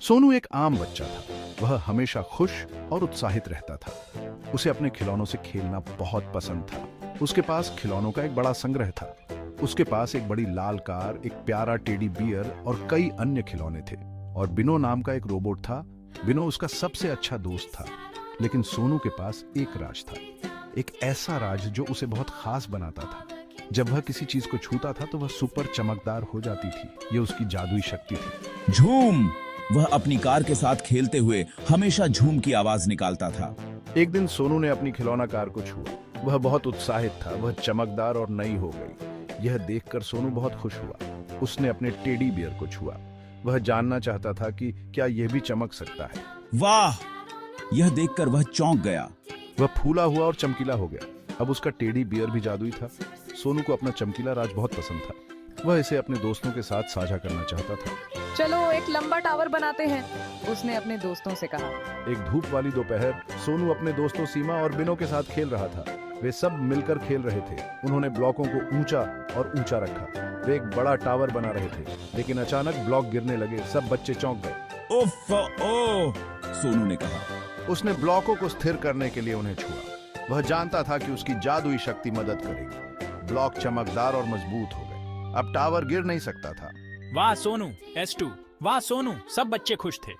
सोनू एक आम बच्चा था। वह हमेशा खुश और उत्साहित रहता था। उसे अपने खिलौनों से खेलना बहुत पसंद था। उसके पास खिलौनों का एक बड़ा संग्रह था। उसके पास एक बड़ी लाल कार, एक प्यारा टेडी बियर और कई अन्य खिलौने थे। और बिनो नाम का एक रोबोट था। बिनो उसका सबसे अच्छा दोस्त था। लेकिन सोनू के पास एक राज था, एक ऐसा राज जो उसे बहुत खास बनाता था। जब वह किसी चीज को छूता था तो वह सुपर चमकदार हो जाती थी। यह उसकी जादुई शक्ति थी। झूम। वह अपनी कार के साथ खेलते हुए हमेशा झूम की आवाज निकालता था। एक दिन सोनू ने अपनी खिलौना कार को छुआ। वह बहुत उत्साहित था। वह चमकदार और नई हो गई। यह देखकर सोनू बहुत खुश हुआ। उसने अपने टेडी बियर को छुआ। वह जानना चाहता था कि क्या यह भी चमक सकता है। वाह! यह देखकर वह चौंक गया। वह फूला हुआ और चमकीला हो गया। अब उसका टेडी बियर भी जादुई था। सोनू को अपना चमकीला राज बहुत पसंद था। वह इसे अपने दोस्तों के साथ साझा करना चाहता था। चलो एक लंबा टावर बनाते हैं, उसने अपने दोस्तों से कहा। एक धूप वाली दोपहर सोनू अपने दोस्तों सीमा और बिनो के साथ खेल रहा था। वे सब मिलकर खेल रहे थे। उन्होंने ब्लॉकों को ऊंचा और ऊंचा रखा। वे एक बड़ा टावर बना रहे थे, लेकिन अचानक ब्लॉक गिरने लगे। सब बच्चे चौंक गए। उफ ओ! सोनू ने कहा। उसने ब्लॉकों को स्थिर करने के लिए उन्हें छुआ। वह जानता था कि उसकी जादुई शक्ति मदद करेगी। ब्लॉक चमकदार और मजबूत हो गए। अब टावर गिर नहीं सकता था। वाह सोनू, S2। वाह सोनू, सब बच्चे खुश थे।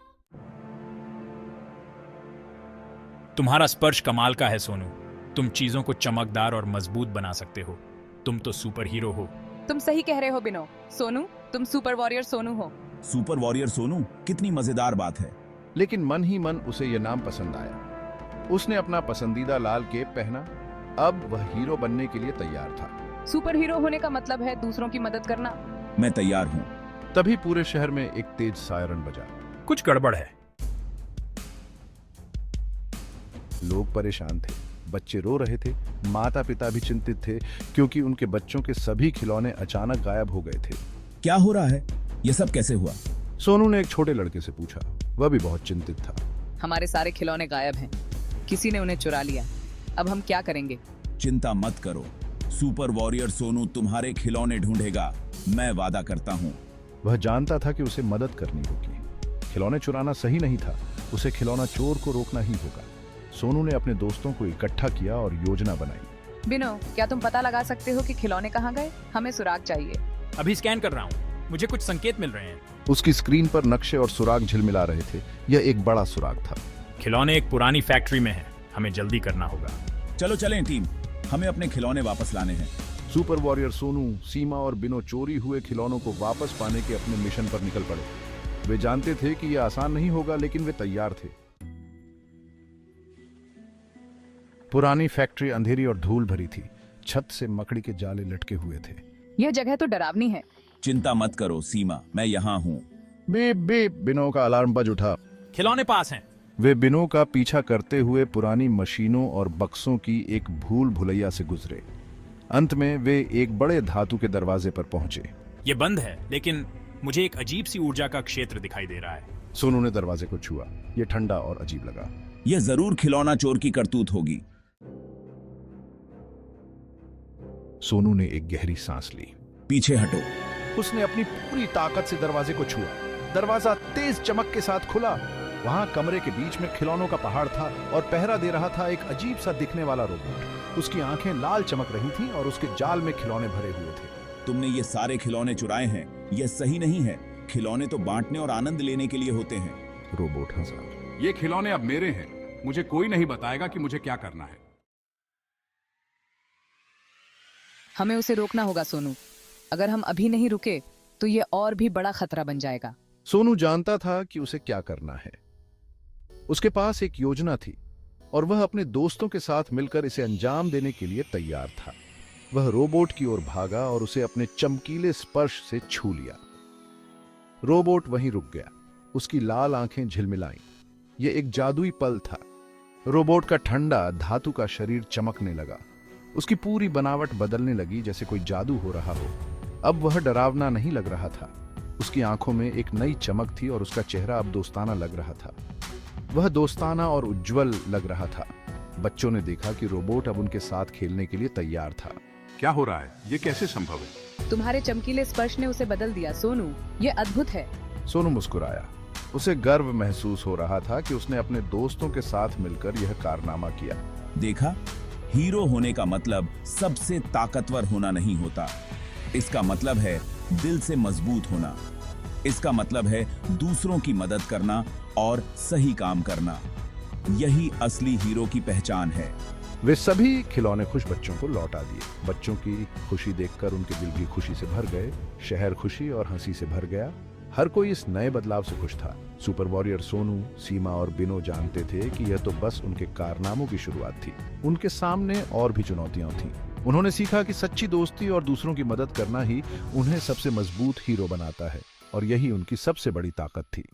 तुम्हारा स्पर्श कमाल का है सोनू। तुम चीजों को चमकदार और मजबूत बना सकते हो। तुम तो सुपर हीरो हो। तुम सही कह रहे हो बिनो। सोनू, तुम सुपर वॉरियर सोनू हो। सुपर वॉरियर सोनू, कितनी मजेदार बात है। लेकिन मन ही मन उसे यह नाम पसंद आया। उसने अपना पसंदीदा लाल केप पहना। अब वह हीरो बनने के लिए तैयार था। सुपर हीरो होने का मतलब है दूसरों की मदद करना। मैं तैयार हूँ। तभी पूरे शहर में एक तेज सायरन बजा। कुछ गड़बड़ है। लोग परेशान थे। बच्चे रो रहे थे। माता पिता भी चिंतित थे, क्योंकि उनके बच्चों के सभी खिलौने अचानक गायब हो गए थे। क्या हो रहा है? यह सब कैसे हुआ? सोनू ने एक छोटे लड़के से पूछा। वह भी बहुत चिंतित था। हमारे सारे खिलौने गायब हैं। किसी ने उन्हें चुरा लिया। अब हम क्या करेंगे? चिंता मत करो। सुपर वॉरियर सोनू तुम्हारे खिलौने ढूंढेगा। मैं वादा करता हूँ। वह जानता था कि उसे मदद करनी होगी। खिलौने चुराना सही नहीं था। उसे खिलौना चोर को रोकना ही होगा। सोनू ने अपने दोस्तों को इकट्ठा किया और योजना बनाई। बिनो, क्या तुम पता लगा सकते हो कि खिलौने कहाँ गए? हमें सुराग चाहिए। अभी स्कैन कर रहा हूँ। मुझे कुछ संकेत मिल रहे हैं। उसकी स्क्रीन पर नक्शे और सुराग झिलमिला रहे थे। यह एक बड़ा सुराग था। खिलौने एक पुरानी फैक्ट्री में हैं। हमें जल्दी करना होगा। चलो चलें टीम। हमें अपने खिलौने वापस लाने हैं। सुपर वॉरियर सोनू, सीमा और बिनो चोरी हुए खिलौनों को वापस पाने के अपने मिशन पर निकल पड़े। वे जानते थे कि यह आसान नहीं होगा, लेकिन वे तैयार थे। पुरानी फैक्ट्री अंधेरी और धूल भरी थी। छत से मकड़ी के जाले लटके हुए थे। यह जगह तो डरावनी है। चिंता मत करो सीमा, मैं यहाँ हूँ। बेप बेप, बिनो का अलार्म बज उठा। खिलौने पास हैं। वे बिनो का पीछा करते हुए पुरानी मशीनों और बक्सों की एक भूल भुलैया से गुजरे। अंत में वे एक बड़े धातु के दरवाजे पर पहुंचे। ये बंद है, लेकिन मुझे एक अजीब सी ऊर्जा का क्षेत्र दिखाई दे रहा है। सोनू ने दरवाजे को छुआ। यह ठंडा और अजीब लगा। यह जरूर खिलौना चोर की करतूत होगी। सोनू ने एक गहरी सांस ली। पीछे हटो। उसने अपनी पूरी ताकत से दरवाजे को छुआ। दरवाजा तेज चमक के साथ खुला। वहां कमरे के बीच में खिलौनों का पहाड़ था और पहरा दे रहा था एक अजीब सा दिखने वाला रोबोट। उसकी आंखें लाल चमक रही थीं और उसके जाल में खिलौने भरे हुए थे। तुमने ये सारे खिलौने चुराए हैं। यह सही नहीं है। खिलौने तो बांटने और आनंद लेने के लिए होते हैं। रोबोट हंसा। ये खिलौने अब मेरे हैं। मुझे कोई नहीं बताएगा कि मुझे क्या करना है। हमें उसे रोकना होगा सोनू। अगर हम अभी नहीं रुके तो ये और भी बड़ा खतरा बन जाएगा। सोनू जानता था कि उसे क्या करना है। उसके पास एक योजना थी और वह अपने दोस्तों के साथ मिलकर इसे अंजाम देने के लिए तैयार था। वह रोबोट की ओर भागा और उसे अपने चमकीले स्पर्श से छू लिया। रोबोट वहीं रुक गया। उसकी लाल आंखें झिलमिलाईं। यह एक जादुई पल था। रोबोट का ठंडा धातु का शरीर चमकने लगा। उसकी पूरी बनावट बदलने लगी, जैसे कोई जादू हो रहा हो। अब वह डरावना नहीं लग रहा था। उसकी आंखों में एक नई चमक थी और उसका चेहरा अब दोस्ताना लग रहा था। वह दोस्ताना और उज्जवल लग रहा था। बच्चों ने देखा कि रोबोट अब उनके साथ खेलने के लिए तैयार था। क्या हो रहा है? ये कैसे संभव है? तुम्हारे चमकीले स्पर्श ने उसे बदल दिया सोनू। ये अद्भुत है। सोनू मुस्कुराया। उसे गर्व महसूस हो रहा था कि उसने अपने दोस्तों के साथ मिलकर यह कारनामा किया। देखा, हीरो होने का मतलब सबसे ताकतवर होना नहीं होता। इसका मतलब है दिल से मजबूत होना। इसका मतलब है दूसरों की मदद करना और सही काम करना। यही असली हीरो की पहचान है। वे सभी खिलौने खुश बच्चों को लौटा दिए। बच्चों की खुशी देखकर उनके दिल भी खुशी से भर गए। शहर खुशी और हंसी से भर गया। हर कोई इस नए बदलाव से खुश था। सुपर वॉरियर सोनू, सीमा और बिनो जानते थे कि यह तो बस उनके कारनामों की शुरुआत थी। उनके सामने और भी चुनौतियां थीं। उन्होंने सीखा कि सच्ची दोस्ती और दूसरों की मदद करना ही उन्हें सबसे मजबूत हीरो बनाता है, और यही उनकी सबसे बड़ी ताकत थी।